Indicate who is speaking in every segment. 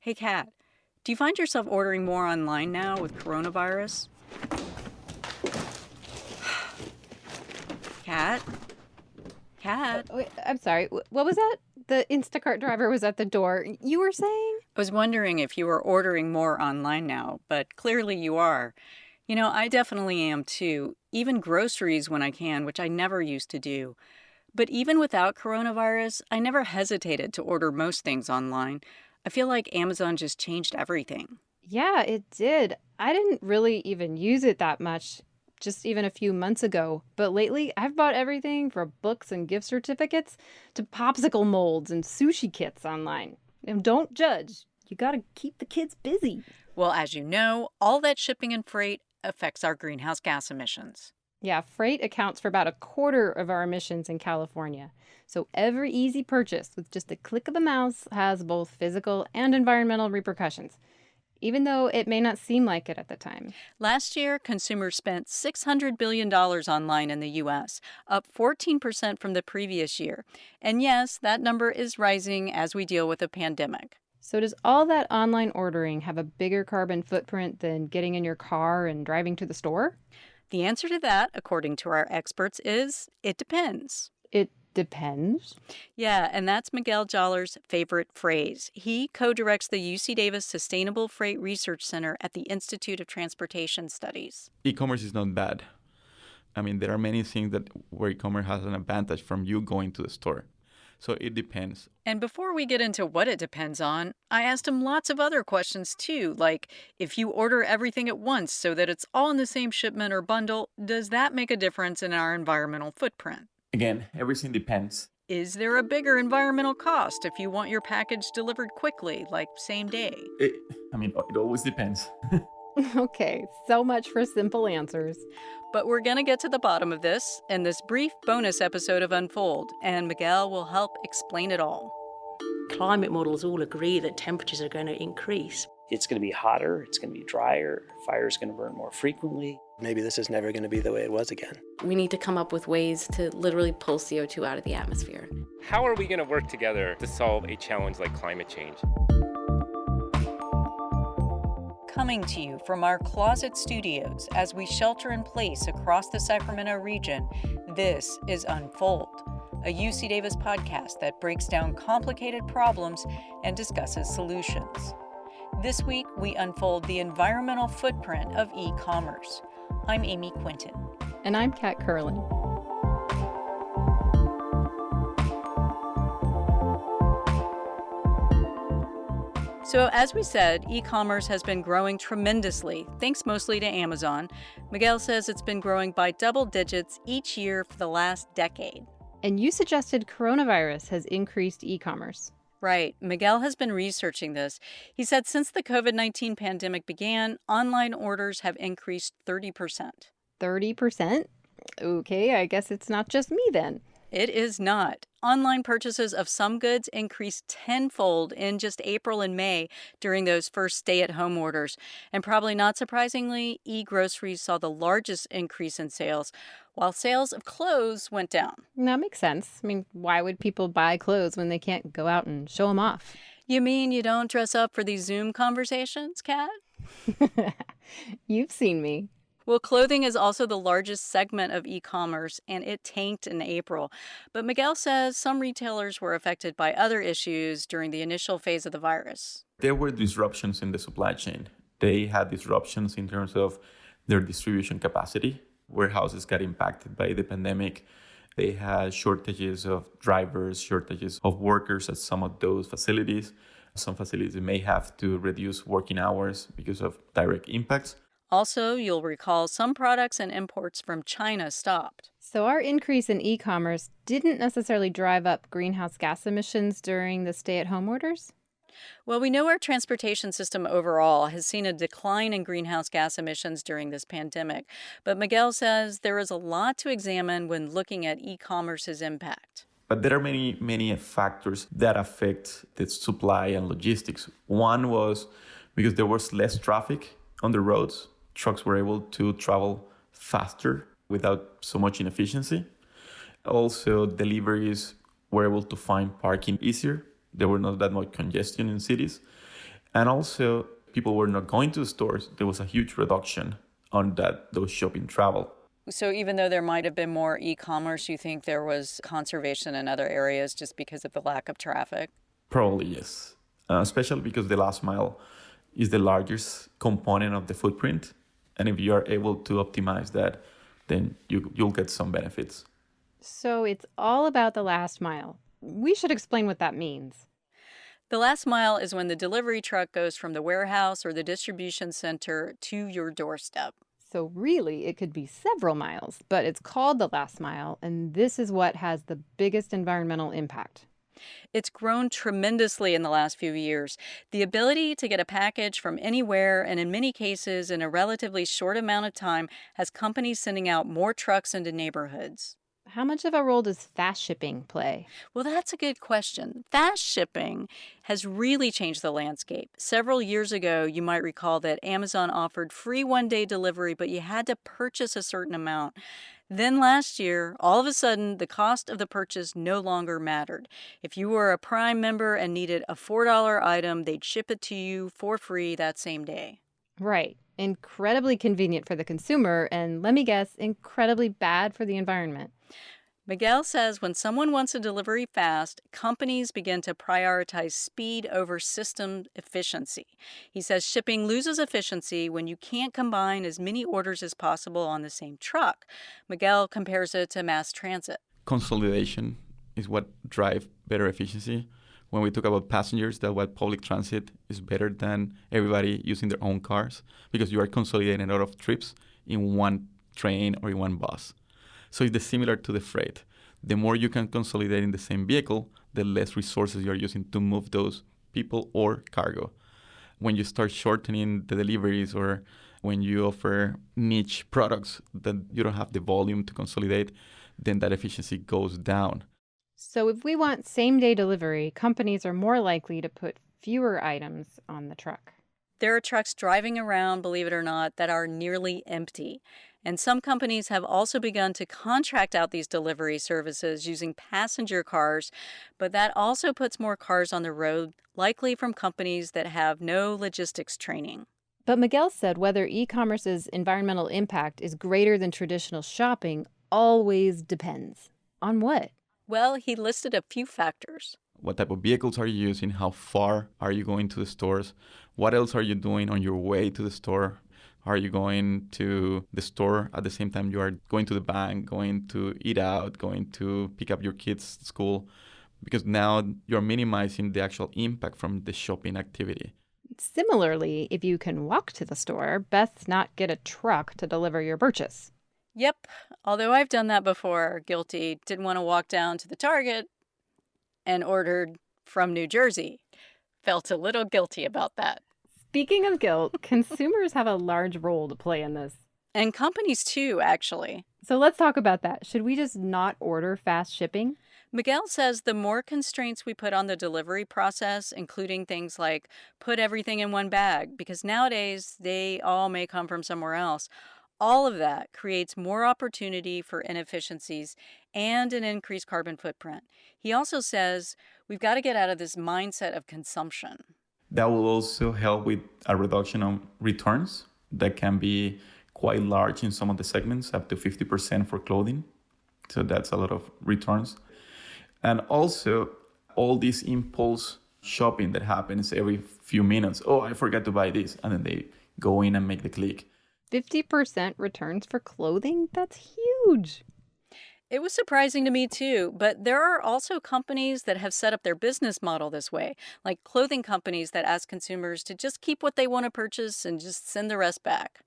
Speaker 1: Hey, Kat, do you find yourself ordering more online now with coronavirus? Kat? Kat?
Speaker 2: Wait, I'm sorry. What was that? The Instacart driver was at the door. You were saying?
Speaker 1: I was wondering if you were ordering more online now, but clearly you are. I definitely am too, even groceries when I can, which I never used to do. But even without coronavirus, I never hesitated to order most things online. I feel like Amazon just changed everything.
Speaker 2: Yeah, it did. I didn't really even use it that much, just even a few months ago. But lately, I've bought everything from books and gift certificates to popsicle molds and sushi kits online. And don't judge. You gotta keep the kids busy.
Speaker 1: Well, as you know, all that shipping and freight affects our greenhouse gas emissions.
Speaker 2: Yeah, freight accounts for about a quarter of our emissions in California. So every easy purchase with just a click of a mouse has both physical and environmental repercussions, even though it may not seem like it at the time.
Speaker 1: Last year, consumers spent $600 billion online in the U.S., up 14% from the previous year. And yes, that number is rising as we deal with a pandemic.
Speaker 2: So does all that online ordering have a bigger carbon footprint than getting in your car and driving to the store?
Speaker 1: The answer to that, according to our experts, is it depends.
Speaker 2: It depends.
Speaker 1: Yeah, and that's Miguel Jaller's favorite phrase. He co-directs the UC Davis Sustainable Freight Research Center at the Institute of Transportation Studies.
Speaker 3: E-commerce is not bad. I mean, there are many things that where e-commerce has an advantage from you going to the store. So it depends.
Speaker 1: And before we get into what it depends on, I asked him lots of other questions too, like if you order everything at once so that it's all in the same shipment or bundle, does that make a difference in our environmental footprint?
Speaker 3: Again, everything depends.
Speaker 1: Is there a bigger environmental cost if you want your package delivered quickly, like same day?
Speaker 3: It always depends.
Speaker 2: Okay, so much for simple answers.
Speaker 1: But we're going to get to the bottom of this in this brief bonus episode of Unfold, and Miguel will help explain it all.
Speaker 4: Climate models all agree that temperatures are going to increase.
Speaker 5: It's going to be hotter, it's going to be drier, fire's going to burn more frequently. Maybe this is never going to be the way it was again.
Speaker 6: We need to come up with ways to literally pull CO2 out of the atmosphere.
Speaker 7: How are we going to work together to solve a challenge like climate change?
Speaker 1: Coming to you from our closet studios as we shelter in place across the Sacramento region, this is Unfold, a UC Davis podcast that breaks down complicated problems and discusses solutions. This week, we unfold the environmental footprint of e-commerce. I'm Amy Quinton.
Speaker 2: And I'm Kat Curlin.
Speaker 1: So as we said, e-commerce has been growing tremendously, thanks mostly to Amazon. Miguel says it's been growing by double digits each year for the last decade.
Speaker 2: And you suggested coronavirus has increased e-commerce.
Speaker 1: Right. Miguel has been researching this. He said since the COVID-19 pandemic began, online orders have increased 30%.
Speaker 2: 30%? Okay, I guess it's not just me then.
Speaker 1: It is not. Online purchases of some goods increased tenfold in just April and May during those first stay-at-home orders. And probably not surprisingly, e-groceries saw the largest increase in sales, while sales of clothes went down.
Speaker 2: That makes sense. I mean, why would people buy clothes when they can't go out and show them off?
Speaker 1: You mean you don't dress up for these Zoom conversations, Kat?
Speaker 2: You've seen me.
Speaker 1: Well, clothing is also the largest segment of e-commerce, and it tanked in April. But Miguel says some retailers were affected by other issues during the initial phase of the virus.
Speaker 3: There were disruptions in the supply chain. They had disruptions in terms of their distribution capacity. Warehouses got impacted by the pandemic. They had shortages of drivers, shortages of workers at some of those facilities. Some facilities may have to reduce working hours because of direct impacts.
Speaker 1: Also, you'll recall some products and imports from China stopped.
Speaker 2: So our increase in e-commerce didn't necessarily drive up greenhouse gas emissions during the stay-at-home orders?
Speaker 1: Well, we know our transportation system overall has seen a decline in greenhouse gas emissions during this pandemic. But Miguel says there is a lot to examine when looking at e-commerce's impact.
Speaker 3: But there are many factors that affect the supply and logistics. One was because there was less traffic on the roads. Trucks were able to travel faster without so much inefficiency. Also, deliveries were able to find parking easier. There were not that much congestion in cities. And also, people were not going to the stores. There was a huge reduction on those shopping travel.
Speaker 1: So even though there might have been more e-commerce, you think there was conservation in other areas just because of the lack of traffic?
Speaker 3: Probably yes, especially because the last mile is the largest component of the footprint. And if you are able to optimize that, then you'll get some benefits.
Speaker 2: So it's all about the last mile. We should explain what that means.
Speaker 1: The last mile is when the delivery truck goes from the warehouse or the distribution center to your doorstep.
Speaker 2: So really, it could be several miles, but it's called the last mile, and this is what has the biggest environmental impact.
Speaker 1: It's grown tremendously in the last few years. The ability to get a package from anywhere, and in many cases in a relatively short amount of time, has companies sending out more trucks into neighborhoods.
Speaker 2: How much of a role does fast shipping play?
Speaker 1: Well, that's a good question. Fast shipping has really changed the landscape. Several years ago, you might recall that Amazon offered free one-day delivery, but you had to purchase a certain amount. Then last year, all of a sudden, the cost of the purchase no longer mattered. If you were a Prime member and needed a $4 item, they'd ship it to you for free that same day.
Speaker 2: Right. Incredibly convenient for the consumer, and let me guess, incredibly bad for the environment.
Speaker 1: Miguel says when someone wants a delivery fast, companies begin to prioritize speed over system efficiency. He says shipping loses efficiency when you can't combine as many orders as possible on the same truck. Miguel compares it to mass transit.
Speaker 3: Consolidation is what drives better efficiency. When we talk about passengers, that's why public transit is better than everybody using their own cars, because you are consolidating a lot of trips in one train or in one bus. So it's similar to the freight. The more you can consolidate in the same vehicle, the less resources you're using to move those people or cargo. When you start shortening the deliveries, or when you offer niche products that you don't have the volume to consolidate, then that efficiency goes down.
Speaker 2: So if we want same-day delivery, companies are more likely to put fewer items on the truck.
Speaker 1: There are trucks driving around, believe it or not, that are nearly empty. And some companies have also begun to contract out these delivery services using passenger cars, but that also puts more cars on the road, likely from companies that have no logistics training.
Speaker 2: But Miguel said whether e-commerce's environmental impact is greater than traditional shopping always depends. On what?
Speaker 1: Well, he listed a few factors.
Speaker 3: What type of vehicles are you using? How far are you going to the stores? What else are you doing on your way to the store? Are you going to the store at the same time you are going to the bank, going to eat out, going to pick up your kids at school? Because now you're minimizing the actual impact from the shopping activity.
Speaker 2: Similarly, if you can walk to the store, best not get a truck to deliver your purchase.
Speaker 1: Yep, although I've done that before, guilty. Didn't want to walk down to the Target and ordered from New Jersey. Felt a little guilty about that.
Speaker 2: Speaking of guilt, consumers have a large role to play in this.
Speaker 1: And companies too, actually.
Speaker 2: So let's talk about that. Should we just not order fast shipping?
Speaker 1: Miguel says the more constraints we put on the delivery process, including things like put everything in one bag, because nowadays they all may come from somewhere else, all of that creates more opportunity for inefficiencies and an increased carbon footprint. He also says we've got to get out of this mindset of consumption.
Speaker 3: That will also help with a reduction on returns that can be quite large in some of the segments, up to 50% for clothing. So that's a lot of returns. And also all this impulse shopping that happens every few minutes. Oh, I forgot to buy this. And then they go in and make the click.
Speaker 2: 50% returns for clothing? That's huge.
Speaker 1: It was surprising to me too, but there are also companies that have set up their business model this way, like clothing companies that ask consumers to just keep what they want to purchase and just send the rest back.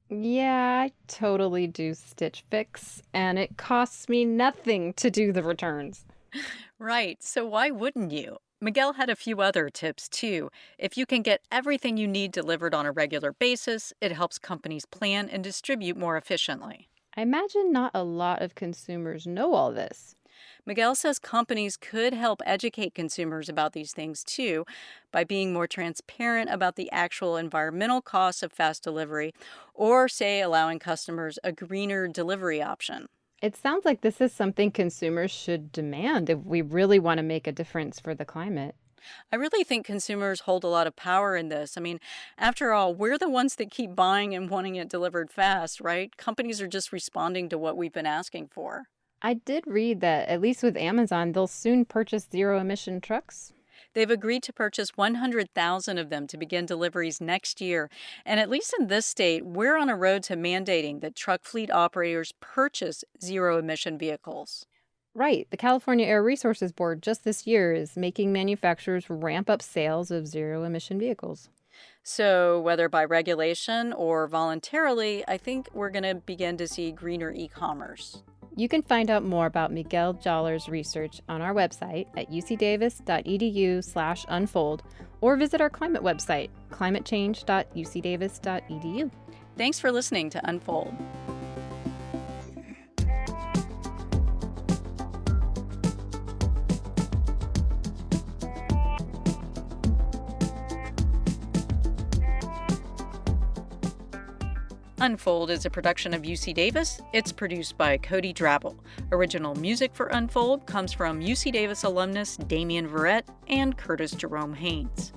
Speaker 2: Yeah, I totally do Stitch Fix, and it costs me nothing to do the returns.
Speaker 1: Right, so why wouldn't you? Miguel had a few other tips too. If you can get everything you need delivered on a regular basis, it helps companies plan and distribute more efficiently.
Speaker 2: I imagine not a lot of consumers know all this.
Speaker 1: Miguel says companies could help educate consumers about these things too by being more transparent about the actual environmental costs of fast delivery, or say allowing customers a greener delivery option.
Speaker 2: It sounds like this is something consumers should demand if we really want to make a difference for the climate.
Speaker 1: I really think consumers hold a lot of power in this. I mean, after all, we're the ones that keep buying and wanting it delivered fast, right? Companies are just responding to what we've been asking for.
Speaker 2: I did read that, at least with Amazon, they'll soon purchase zero-emission trucks.
Speaker 1: They've agreed to purchase 100,000 of them to begin deliveries next year. And at least in this state, we're on a road to mandating that truck fleet operators purchase zero emission vehicles.
Speaker 2: Right. The California Air Resources Board just this year is making manufacturers ramp up sales of zero-emission vehicles.
Speaker 1: So, whether by regulation or voluntarily, I think we're going to begin to see greener e commerce.
Speaker 2: You can find out more about Miguel Jaller's research on our website at ucdavis.edu/unfold or visit our climate website, climatechange.ucdavis.edu.
Speaker 1: Thanks for listening to Unfold. Unfold is a production of UC Davis. It's produced by Cody Drabble. Original music for Unfold comes from UC Davis alumnus Damian Verrett and Curtis Jerome Haynes.